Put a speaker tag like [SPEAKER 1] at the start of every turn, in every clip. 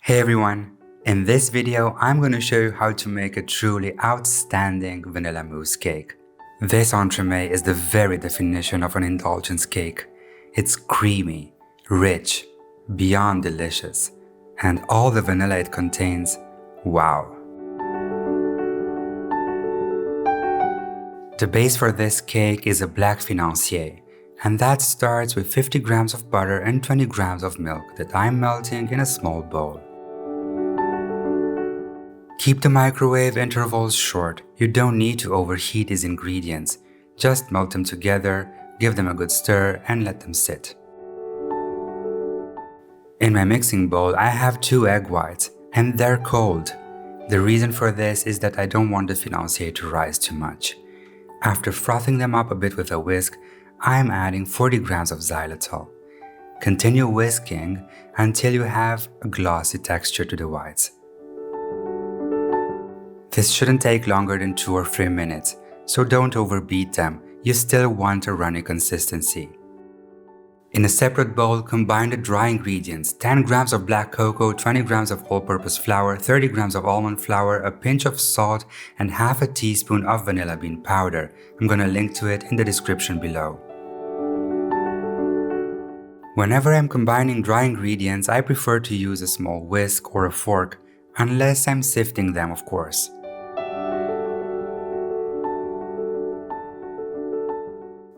[SPEAKER 1] Hey everyone! In this video, I'm going to show you how to make a truly outstanding vanilla mousse cake. This entremet is the very definition of an indulgence cake. It's creamy, rich, beyond delicious, and all the vanilla it contains, wow! The base for this cake is a black Financier, and that starts with 50 grams of butter and 20 grams of milk that I'm melting in a small bowl. Keep the microwave intervals short. You don't need to overheat these ingredients. Just melt them together, give them a good stir, and let them sit. In my mixing bowl, I have 2 egg whites, and they're cold. The reason for this is that I don't want the Financier to rise too much. After frothing them up a bit with a whisk, I'm adding 40 grams of xylitol. Continue whisking until you have a glossy texture to the whites. This shouldn't take longer than 2 or 3 minutes, so don't overbeat them. You still want a runny consistency. In a separate bowl, combine the dry ingredients: 10 grams of black cocoa, 20 grams of all-purpose flour, 30 grams of almond flour, a pinch of salt, and half a teaspoon of vanilla bean powder. I'm gonna link to it in the description below. Whenever I'm combining dry ingredients, I prefer to use a small whisk or a fork, unless I'm sifting them, of course.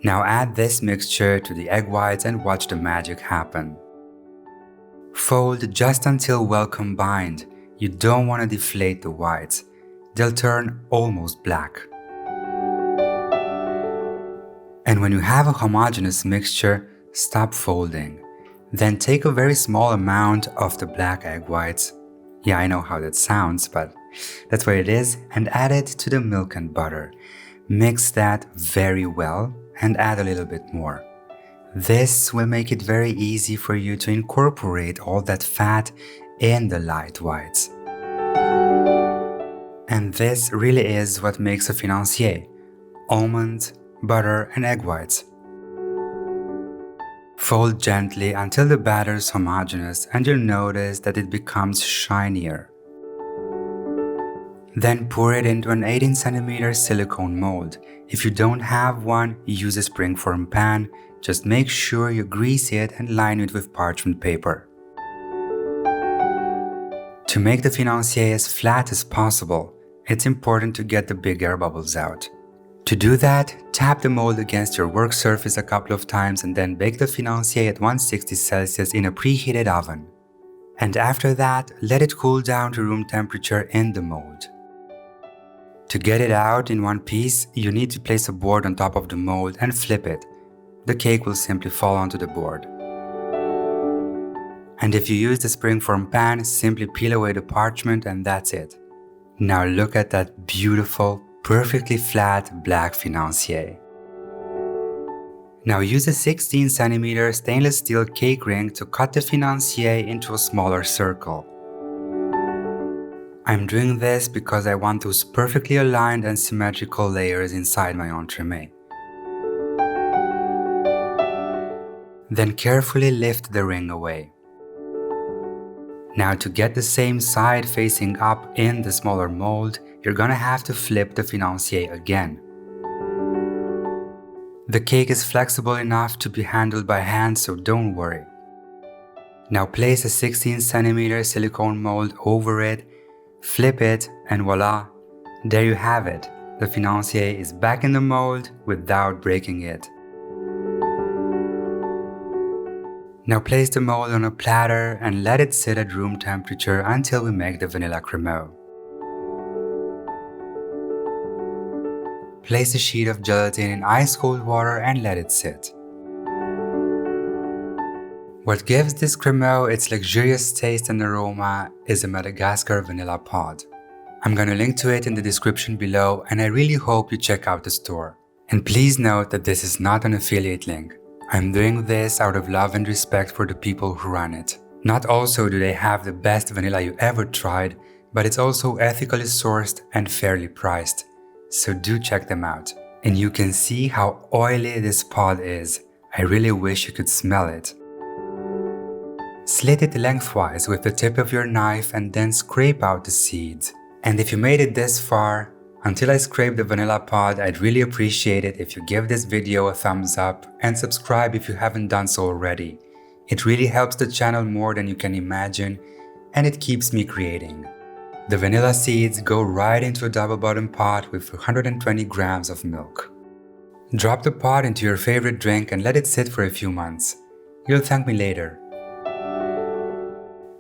[SPEAKER 1] Now add this mixture to the egg whites and watch the magic happen. Fold just until well combined. You don't want to deflate the whites. They'll turn almost black. And when you have a homogeneous mixture, stop folding. Then take a very small amount of the black egg whites. Yeah, I know how that sounds, but that's what it is, and add it to the milk and butter. Mix that very well and add a little bit more. This will make it very easy for you to incorporate all that fat in the light whites. And this really is what makes a Financier: almond, butter, and egg whites. Fold gently until the batter is homogeneous and you'll notice that it becomes shinier. Then pour it into an 18 cm silicone mold. If you don't have one, use a springform pan. Just make sure you grease it and line it with parchment paper. To make the Financier as flat as possible, it's important to get the big air bubbles out. To do that, tap the mold against your work surface a couple of times and then bake the Financier at 160 Celsius in a preheated oven. And after that, let it cool down to room temperature in the mold. To get it out in one piece, you need to place a board on top of the mold and flip it. The cake will simply fall onto the board. And if you use the springform pan, simply peel away the parchment and that's it. Now look at that beautiful, perfectly flat black Financier. Now use a 16 cm stainless steel cake ring to cut the Financier into a smaller circle. I'm doing this because I want those perfectly aligned and symmetrical layers inside my entremet. Then carefully lift the ring away. Now to get the same side facing up in the smaller mold, you're gonna have to flip the Financier again. The cake is flexible enough to be handled by hand, so don't worry. Now place a 16 cm silicone mold over it, flip it, and voila, there you have it. The Financier is back in the mold without breaking it. Now place the mold on a platter and let it sit at room temperature until we make the vanilla cremo. Place a sheet of gelatin in ice cold water and let it sit. What gives this cremo its luxurious taste and aroma is a Madagascar vanilla pod. I'm gonna link to it in the description below and I really hope you check out the store. And please note that this is not an affiliate link. I'm doing this out of love and respect for the people who run it. Not also do they have the best vanilla you ever tried, but it's also ethically sourced and fairly priced. So do check them out. And you can see how oily this pod is. I really wish you could smell it. Slit it lengthwise with the tip of your knife and then scrape out the seeds. And if you made it this far, until I scrape the vanilla pod, I'd really appreciate it if you give this video a thumbs up and subscribe if you haven't done so already. It really helps the channel more than you can imagine, and it keeps me creating. The vanilla seeds go right into a double bottom pot with 120 grams of milk. Drop the pod into your favorite drink and let it sit for a few months. You'll thank me later.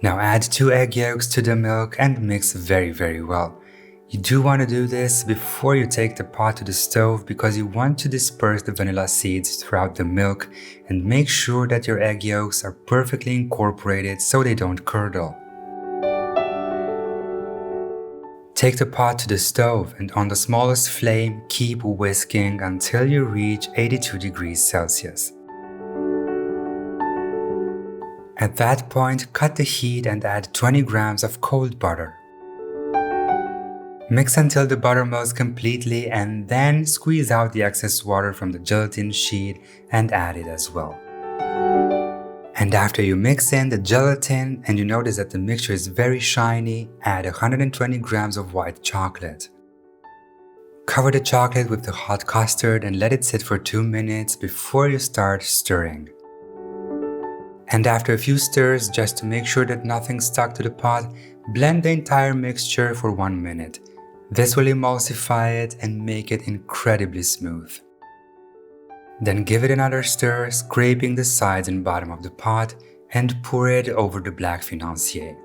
[SPEAKER 1] Now add 2 egg yolks to the milk and mix very well. You do want to do this before you take the pot to the stove because you want to disperse the vanilla seeds throughout the milk and make sure that your egg yolks are perfectly incorporated so they don't curdle. Take the pot to the stove and on the smallest flame keep whisking until you reach 82 degrees Celsius. At that point, cut the heat and add 20 grams of cold butter. Mix until the butter melts completely and then squeeze out the excess water from the gelatin sheet and add it as well. And after you mix in the gelatin and you notice that the mixture is very shiny, add 120 grams of white chocolate. Cover the chocolate with the hot custard and let it sit for 2 minutes before you start stirring. And after a few stirs, just to make sure that nothing stuck to the pot, blend the entire mixture for 1 minute. This will emulsify it and make it incredibly smooth. Then give it another stir, scraping the sides and bottom of the pot and pour it over the black Financier.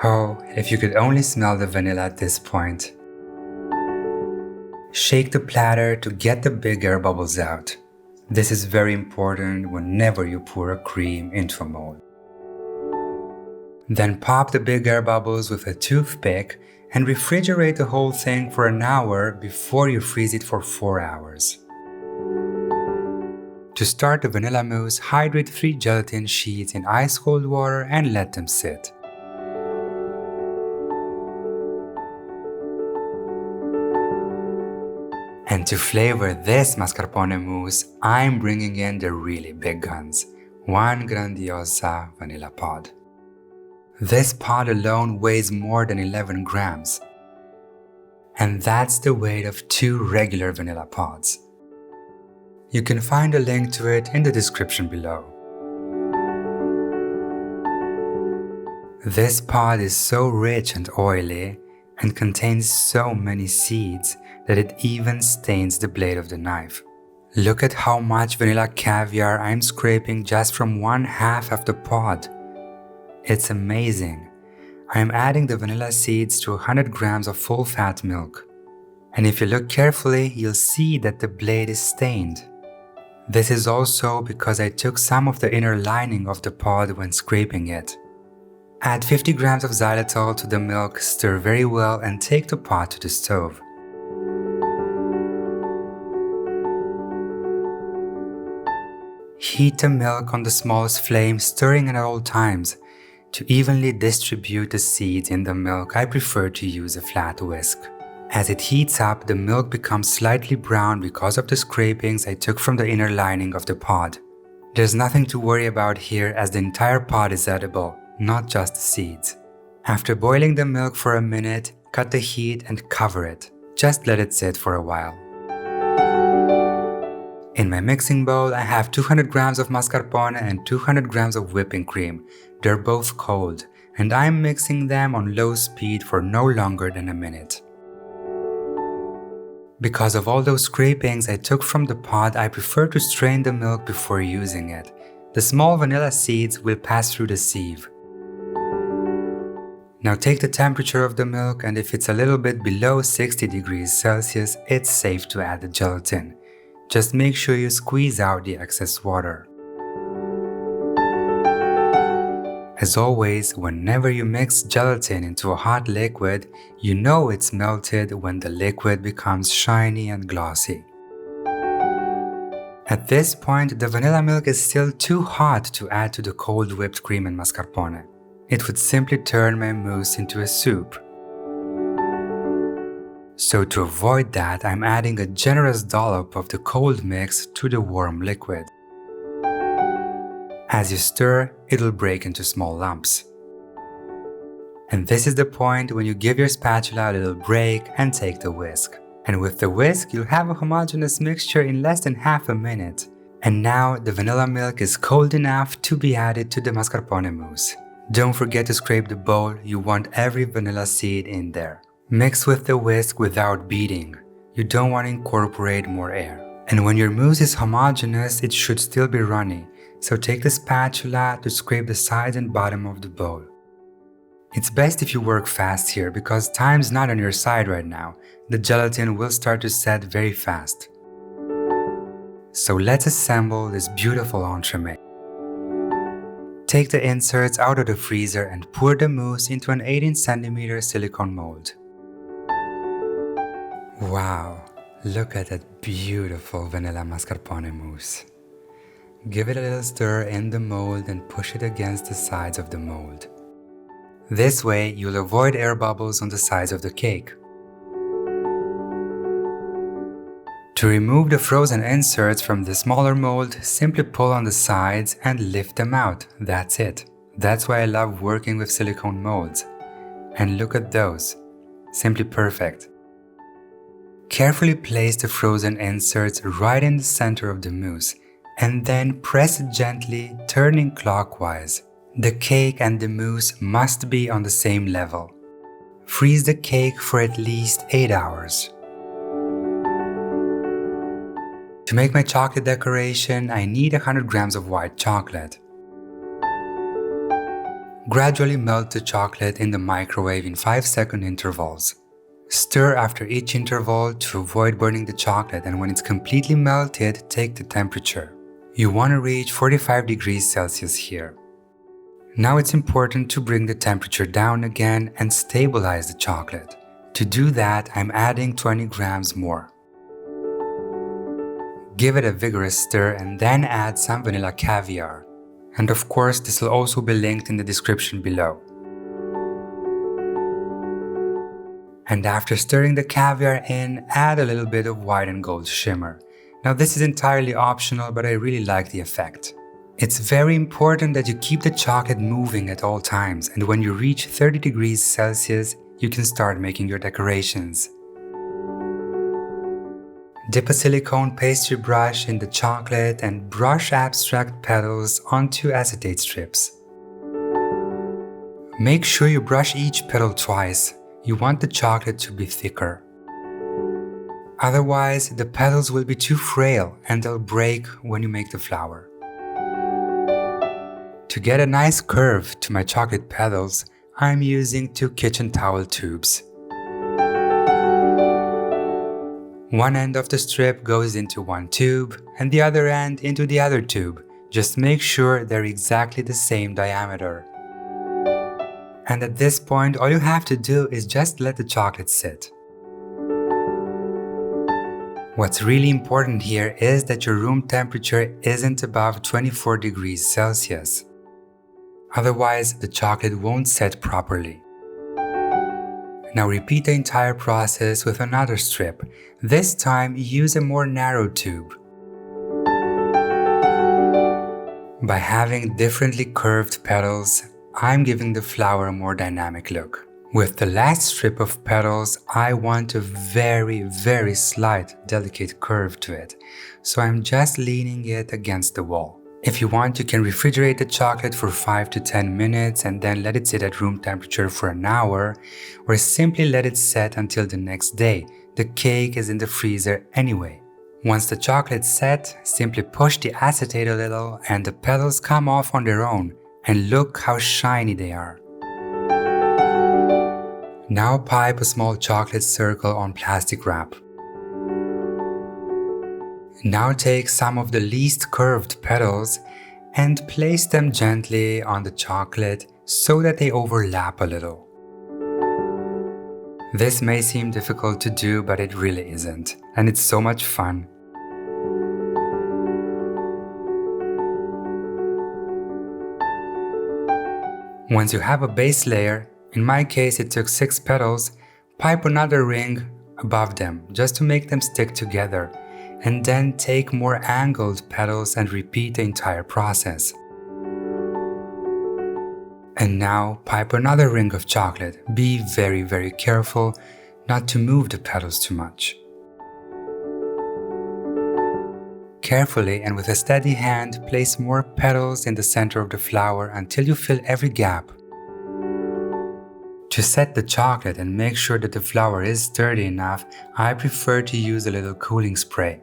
[SPEAKER 1] Oh, if you could only smell the vanilla at this point. Shake the platter to get the big air bubbles out. This is very important whenever you pour a cream into a mold. Then pop the big air bubbles with a toothpick and refrigerate the whole thing for an hour before you freeze it for 4 hours. To start the vanilla mousse, hydrate 3 gelatin sheets in ice cold water and let them sit. And to flavor this mascarpone mousse, I'm bringing in the really big guns, 1 grandiosa vanilla pod. This pod alone weighs more than 11 grams. And that's the weight of 2 regular vanilla pods. You can find a link to it in the description below. This pod is so rich and oily and contains so many seeds that it even stains the blade of the knife. Look at how much vanilla caviar I'm scraping just from 1/2 of the pod. It's amazing. I am adding the vanilla seeds to 100 grams of full fat milk. And if you look carefully, you'll see that the blade is stained. This is also because I took some of the inner lining of the pod when scraping it. Add 50 grams of xylitol to the milk, stir very well and take the pot to the stove. Heat the milk on the smallest flame, stirring it at all times. To evenly distribute the seeds in the milk, I prefer to use a flat whisk. As it heats up, the milk becomes slightly brown because of the scrapings I took from the inner lining of the pod. There's nothing to worry about here as the entire pod is edible, not just the seeds. After boiling the milk for a minute, cut the heat and cover it. Just let it sit for a while. In my mixing bowl, I have 200 grams of mascarpone and 200 grams of whipping cream. They're both cold, and I'm mixing them on low speed for no longer than a minute. Because of all those scrapings I took from the pod, I prefer to strain the milk before using it. The small vanilla seeds will pass through the sieve. Now take the temperature of the milk, and if it's a little bit below 60 degrees Celsius, it's safe to add the gelatin. Just make sure you squeeze out the excess water. As always, whenever you mix gelatin into a hot liquid, you know it's melted when the liquid becomes shiny and glossy. At this point, the vanilla milk is still too hot to add to the cold whipped cream and mascarpone. It would simply turn my mousse into a soup. So to avoid that, I'm adding a generous dollop of the cold mix to the warm liquid. As you stir, it'll break into small lumps. And this is the point when you give your spatula a little break and take the whisk. And with the whisk, you'll have a homogeneous mixture in less than half a minute. And now the vanilla milk is cold enough to be added to the mascarpone mousse. Don't forget to scrape the bowl, you want every vanilla seed in there. Mix with the whisk without beating. You don't want to incorporate more air. And when your mousse is homogeneous, it should still be runny. So take the spatula to scrape the sides and bottom of the bowl. It's best if you work fast here because time's not on your side right now. The gelatin will start to set very fast. So let's assemble this beautiful entremet. Take the inserts out of the freezer and pour the mousse into an 18 cm silicone mold. Wow, look at that beautiful vanilla mascarpone mousse. Give it a little stir in the mold and push it against the sides of the mold. This way, you'll avoid air bubbles on the sides of the cake. To remove the frozen inserts from the smaller mold, simply pull on the sides and lift them out. That's it. That's why I love working with silicone molds. And look at those. Simply perfect. Carefully place the frozen inserts right in the center of the mousse and then press it gently, turning clockwise. The cake and the mousse must be on the same level. Freeze the cake for at least 8 hours. To make my chocolate decoration, I need 100 grams of white chocolate. Gradually melt the chocolate in the microwave in 5-second intervals. Stir after each interval to avoid burning the chocolate, and when it's completely melted, take the temperature. You want to reach 45 degrees Celsius here. Now it's important to bring the temperature down again and stabilize the chocolate. To do that, I'm adding 20 grams more. Give it a vigorous stir and then add some vanilla caviar. And of course, this will also be linked in the description below. And after stirring the caviar in, add a little bit of white and gold shimmer. Now this is entirely optional, but I really like the effect. It's very important that you keep the chocolate moving at all times, and when you reach 30 degrees Celsius, you can start making your decorations. Dip a silicone pastry brush in the chocolate and brush abstract petals onto acetate strips. Make sure you brush each petal twice. You want the chocolate to be thicker. Otherwise, the petals will be too frail and they'll break when you make the flower. To get a nice curve to my chocolate petals, I'm using 2 kitchen towel tubes. One end of the strip goes into one tube and the other end into the other tube. Just make sure they're exactly the same diameter. And at this point, all you have to do is just let the chocolate sit. What's really important here is that your room temperature isn't above 24 degrees Celsius. Otherwise, the chocolate won't set properly. Now repeat the entire process with another strip. This time, use a more narrow tube. By having differently curved petals, I'm giving the flower a more dynamic look. With the last strip of petals, I want a very slight, delicate curve to it, so I'm just leaning it against the wall. If you want, you can refrigerate the chocolate for 5 to 10 minutes and then let it sit at room temperature for an hour, or simply let it set until the next day. The cake is in the freezer anyway. Once the chocolate's set, simply push the acetate a little and the petals come off on their own, and look how shiny they are. Now pipe a small chocolate circle on plastic wrap. Now take some of the least curved petals and place them gently on the chocolate so that they overlap a little. This may seem difficult to do, but it really isn't, and it's so much fun. Once you have a base layer, in my case it took 6 petals, pipe another ring above them just to make them stick together, and then take more angled petals and repeat the entire process. And now pipe another ring of chocolate. Be very careful not to move the petals too much. Carefully and with a steady hand, place more petals in the center of the flower until you fill every gap. To set the chocolate and make sure that the flower is sturdy enough, I prefer to use a little cooling spray.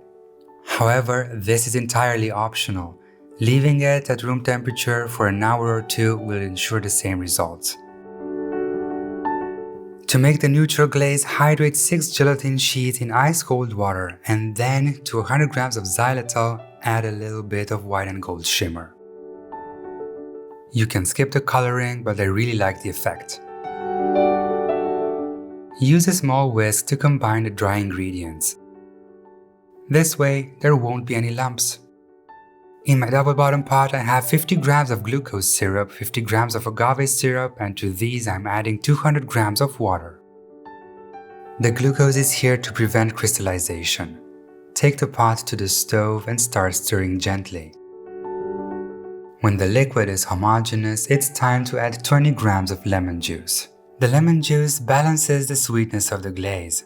[SPEAKER 1] However, this is entirely optional. Leaving it at room temperature for an hour or two will ensure the same results. To make the neutral glaze, hydrate 6 gelatin sheets in ice-cold water and then to 100 grams of xylitol, add a little bit of white and gold shimmer. You can skip the coloring, but I really like the effect. Use a small whisk to combine the dry ingredients. This way, there won't be any lumps. In my double bottom pot, I have 50 grams of glucose syrup, 50 grams of agave syrup, and to these I'm adding 200 grams of water. The glucose is here to prevent crystallization. Take the pot to the stove and start stirring gently. When the liquid is homogeneous, it's time to add 20 grams of lemon juice. The lemon juice balances the sweetness of the glaze.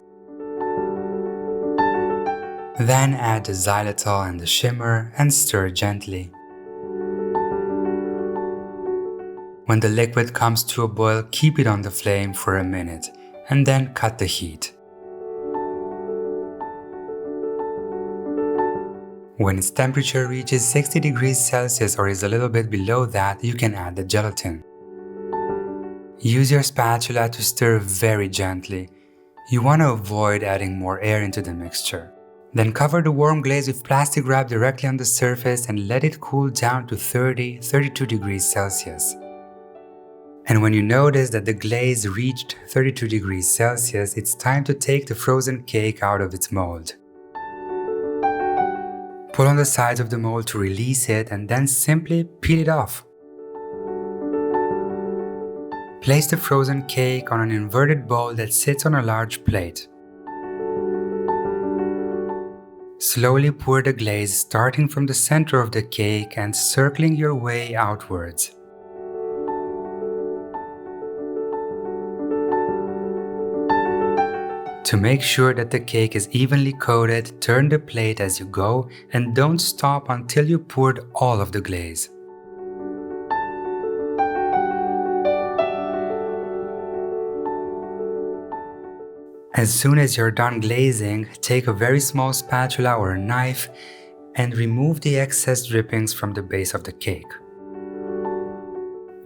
[SPEAKER 1] Then add the xylitol and the shimmer and stir gently. When the liquid comes to a boil, keep it on the flame for a minute and then cut the heat. When its temperature reaches 60 degrees Celsius or is a little bit below that, you can add the gelatin. Use your spatula to stir very gently. You want to avoid adding more air into the mixture. Then cover the warm glaze with plastic wrap directly on the surface and let it cool down to 30-32 degrees Celsius. And when you notice that the glaze reached 32 degrees Celsius, it's time to take the frozen cake out of its mold. Pull on the sides of the mold to release it and then simply peel it off. Place the frozen cake on an inverted bowl that sits on a large plate. Slowly pour the glaze starting from the center of the cake and circling your way outwards. To make sure that the cake is evenly coated, turn the plate as you go and don't stop until you poured all of the glaze. As soon as you're done glazing, take a very small spatula or a knife and remove the excess drippings from the base of the cake.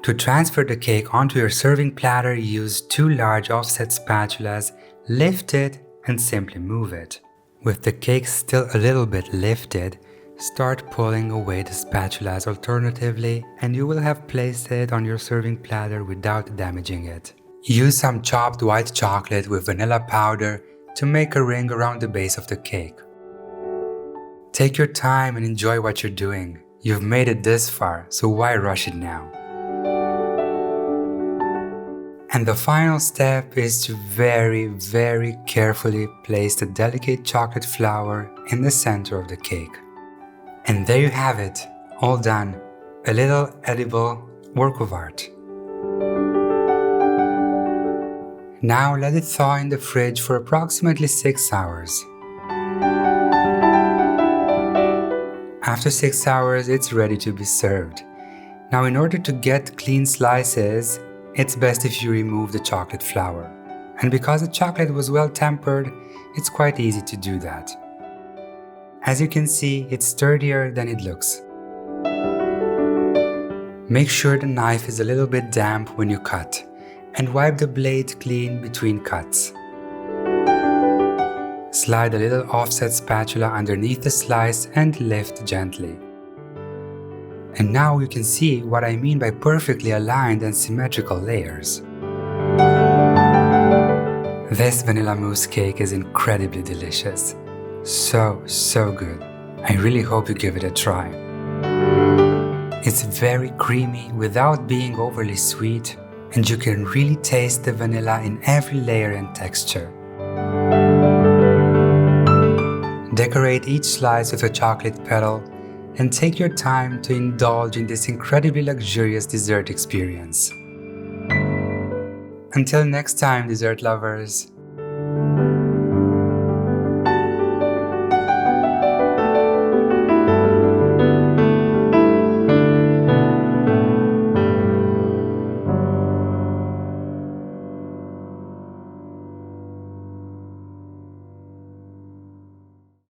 [SPEAKER 1] To transfer the cake onto your serving platter, use 2 large offset spatulas, lift it and simply move it. With the cake still a little bit lifted, start pulling away the spatulas alternatively and you will have placed it on your serving platter without damaging it. Use some chopped white chocolate with vanilla powder to make a ring around the base of the cake. Take your time and enjoy what you're doing. You've made it this far, so why rush it now? And the final step is to very carefully place the delicate chocolate flower in the center of the cake. And there you have it, all done. A little edible work of art. Now let it thaw in the fridge for approximately 6 hours. After 6 hours, it's ready to be served. Now in order to get clean slices, it's best if you remove the chocolate flower. And because the chocolate was well tempered, it's quite easy to do that. As you can see, it's sturdier than it looks. Make sure the knife is a little bit damp when you cut, and wipe the blade clean between cuts. Slide a little offset spatula underneath the slice and lift gently. And now you can see what I mean by perfectly aligned and symmetrical layers. This vanilla mousse cake is incredibly delicious. So good. I really hope you give it a try. It's very creamy without being overly sweet, and you can really taste the vanilla in every layer and texture. Decorate each slice with a chocolate petal and take your time to indulge in this incredibly luxurious dessert experience. Until next time, dessert lovers!